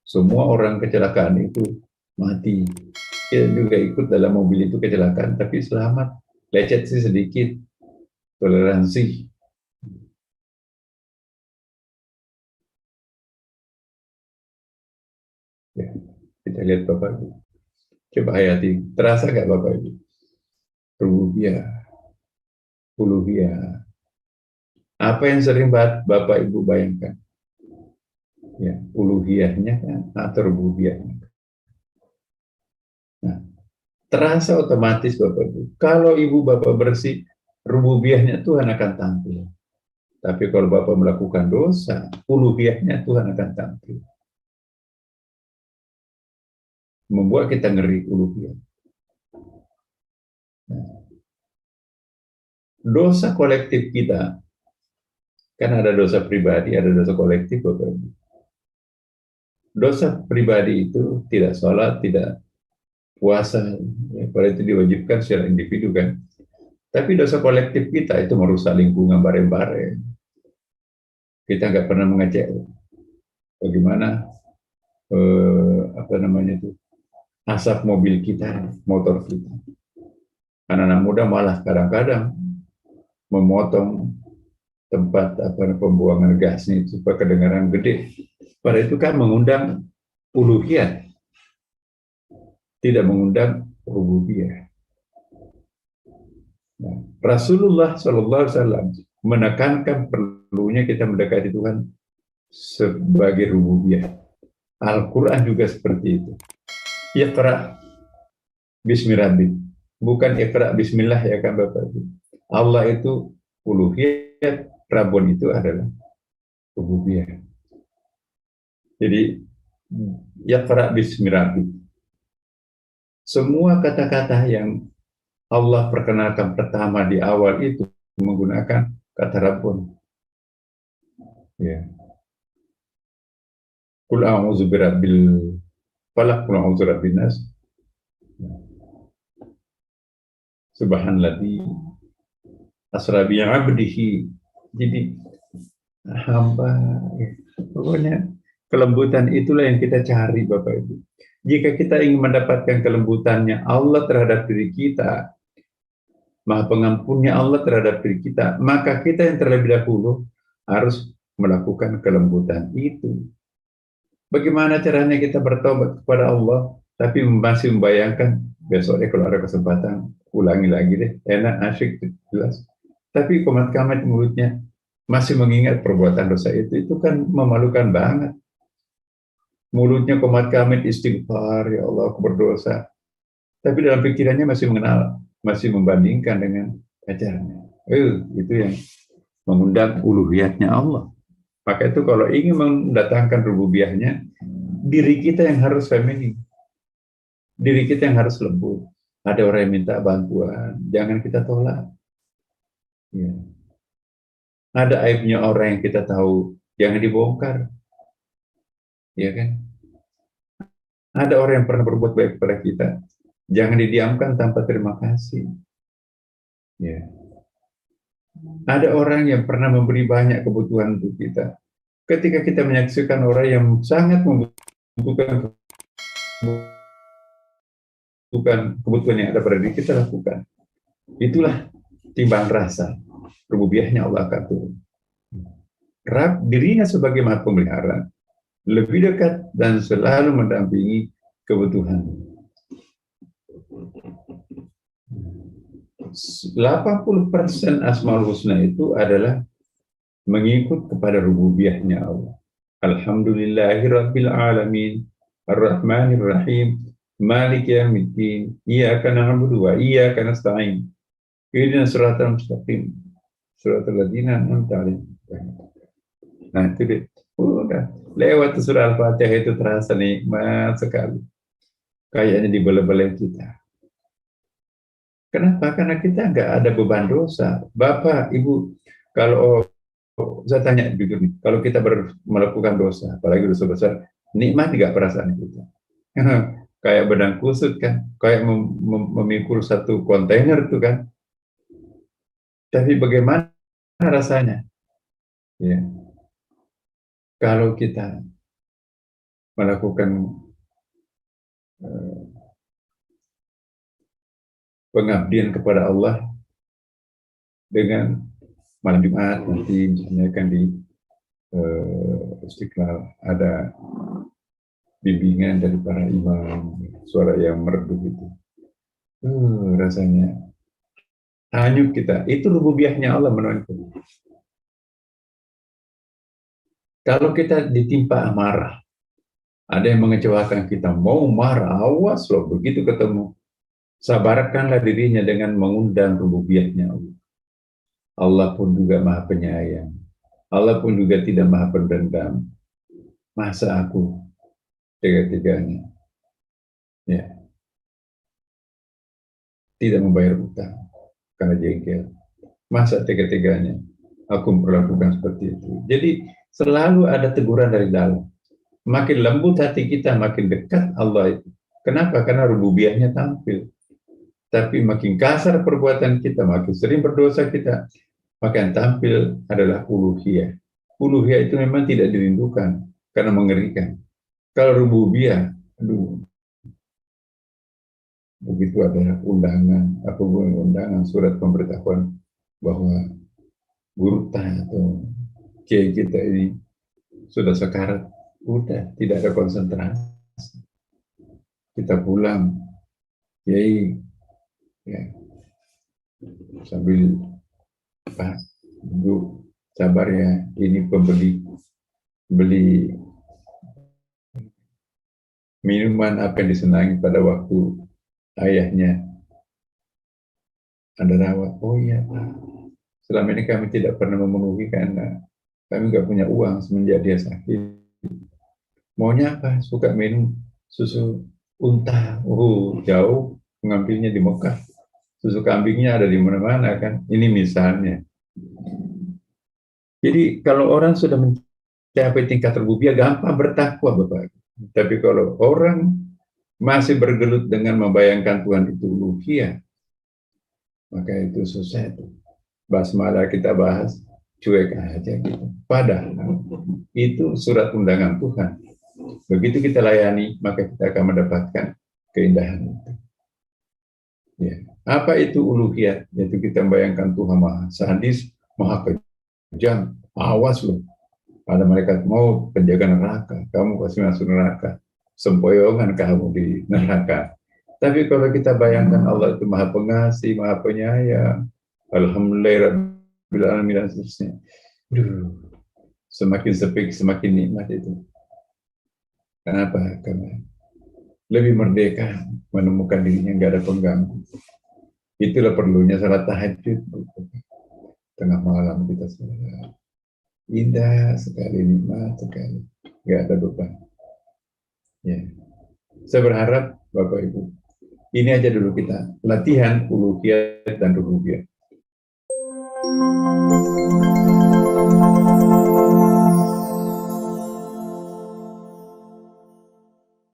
Semua orang kecelakaan itu mati. Kita juga ikut dalam mobil itu kecelakaan, tapi selamat. Lecet sih sedikit, toleransi. Ya, kita lihat Bapak Ibu. Coba hayati, terasa nggak Bapak Ibu? Rububiyah, uluhiyah. Apa yang sering Bapak Ibu bayangkan? Ya, uluhiyahnya kan, atau rububiyahnya. Nah, terasa otomatis Bapak Ibu. Kalau Ibu Bapak bersih, rububiyahnya Tuhan akan tampil. Tapi kalau Bapak melakukan dosa, uluhiyahnya Tuhan akan tampil. Membuat kita ngeri uluhiyah. Nah, dosa kolektif kita, kan ada dosa pribadi, ada dosa kolektif Bapak Ibu. Dosa pribadi itu tidak sholat, tidak puasa, ya, pada itu diwajibkan secara individu kan. Tapi dosa kolektif kita itu merusak lingkungan bareng-bareng. Kita nggak pernah mengecek bagaimana apa namanya itu asap mobil kita, motor kita. Anak-anak muda malah kadang-kadang memotong tempat pembuangan gasnya itu supaya kedengaran gede. Pada itu kan mengundang uluhiyah, tidak mengundang rububiyah. Nah, Rasulullah SAW menekankan perlunya kita mendekati Tuhan sebagai rububiyah. Al-Quran juga seperti itu. Iqra bismi rabbik. Bukan iqra bismillah ya kan Bapak Ibu. Allah itu uluhiyah, Rabbun itu adalah rububiyah. Jadi iqra bismi rabbik. Semua kata-kata yang Allah perkenalkan pertama di awal itu menggunakan kata Rabbun. Ya. Qul a'udzu birabbil falaq, qul a'udzu birabbin nas. Subhanalladzi asra bi 'abdihi. Jadi hamba, ya. Pokoknya kelembutan itulah yang kita cari Bapak Ibu. Jika kita ingin mendapatkan kelembutannya Allah terhadap diri kita, Maha pengampunnya Allah terhadap diri kita, maka kita yang terlebih dahulu harus melakukan kelembutan itu. Bagaimana caranya kita bertobat kepada Allah, tapi masih membayangkan besoknya kalau ada kesempatan, ulangi lagi deh, enak, asyik, jelas. Tapi komat-kamat mulutnya masih mengingat perbuatan dosa itu kan memalukan banget. Mulutnya komat-kamit istighfar, ya Allah aku berdosa. Tapi dalam pikirannya masih mengenal, masih membandingkan dengan pacarnya. Itu yang mengundang uluhiyatnya Allah. Maka itu kalau ingin mendatangkan rububiyahnya, diri kita yang harus feminin, diri kita yang harus lembut. Ada orang yang minta bantuan, jangan kita tolak. Ya. Ada aibnya orang yang kita tahu, jangan dibongkar. Ya kan? Ada orang yang pernah berbuat baik kepada kita, jangan didiamkan tanpa terima kasih. Ya. Ada orang yang pernah memberi banyak kebutuhan untuk kita. Ketika kita menyaksikan orang yang sangat membutuhkan kebutuhan yang ada pada diri kita, lakukan. Itulah timbang rasa. Rububiyahnya Allah akan turun. Dirinya sebagai Maha Pemelihara lebih dekat dan selalu mendampingi kebutuhan. 80% Asmaul Husna itu adalah mengikut kepada rububiyahnya Allah. Alhamdulillahirabbil alamin, arrahmanir rahim, maliki yaumiddin, iyyaka na'budu wa iyyaka nasta'in. Ihdinas siratal mustaqim, siratal ladzina an'amta 'alaihim. Nah, itu deh. Udah lewat surah Al-Fatihah itu terasa nikmat sekali. Kayaknya dibelai-belai kita. Kenapa? Karena kita nggak ada beban dosa. Bapak, Ibu, kalau saya tanya jujur nih, kalau kita melakukan dosa, apalagi dosa besar, nikmat nggak perasaan kita? Kayak benang kusut kan, kayak memikul satu kontainer itu kan. Tapi bagaimana rasanya? Ya, kalau kita melakukan pengabdian kepada Allah dengan malam Jumat nanti misalnya kan di Istiqlal ada bimbingan dari para imam, suara yang merdu itu. Rasanya hanyut kita. Itu rububiyahnya Allah menuntut. Kalau kita ditimpa amarah, ada yang mengecewakan kita, mau marah, awas loh, begitu ketemu. Sabarkanlah dirinya dengan mengundang rububiyahnya Allah. Allah pun juga maha penyayang. Allah pun juga tidak maha pendendam. Masa aku tega-teganya ya tidak membayar utang karena jengkel. Masa tega-teganya aku melakukan seperti itu. Jadi selalu ada teguran dari dalam. Makin lembut hati kita, makin dekat Allah itu. Kenapa? Karena rububiyahnya tampil. Tapi makin kasar perbuatan kita, makin sering berdosa kita, maka yang tampil adalah uluhiyah. Uluhiyah itu memang tidak dirindukan karena mengerikan. Kalau rububiyah, aduh, begitu ada undangan surat pemberitahuan bahwa guru atau kiai kita ini sudah sekarat, udah tidak ada konsentrasi. Kita pulang, kiai ya, sambil Pak, Bu, sabar ya, ini beli minuman apa yang disenangi pada waktu ayahnya ada rawat. Oh iya Pak, selama ini kami tidak pernah memenuhi karena kami nggak punya uang semenjak dia sakit. Maunya apa? Suka minum susu unta. Jauh mengambilnya di Mekah. Susu kambingnya ada di mana-mana kan. Ini misalnya. Jadi kalau orang sudah mencapai tingkat rububiyah gampang bertakwa Bapak. Tapi kalau orang masih bergelut dengan membayangkan Tuhan itu uluhiyah, maka itu susah itu. Basmalah kita bahas, cuek aja gitu. Padahal itu surat undangan Tuhan. Begitu kita layani, maka kita akan mendapatkan keindahan itu. Ya. Apa itu uluhiyah? Yaitu kita membayangkan Tuhan maha sadis, maha kejam. Awas loh, ada malaikat mau penjaga neraka, kamu pasti masuk neraka. Sempoyongan kamu di neraka. Tapi kalau kita bayangkan Allah itu maha pengasih, maha penyayang, alhamdulillah, dan seterusnya. Semakin sepi, semakin nikmat itu. Kenapa? Karena lebih merdeka menemukan dirinya, nggak ada pengganggu. Itulah perlunya salat tahajud. Tengah malam kita salat. Indah sekali, nikmat sekali. Nggak ada beban. Ya. Saya berharap Bapak Ibu, ini aja dulu kita latihan uluhiyah dan rububiyah.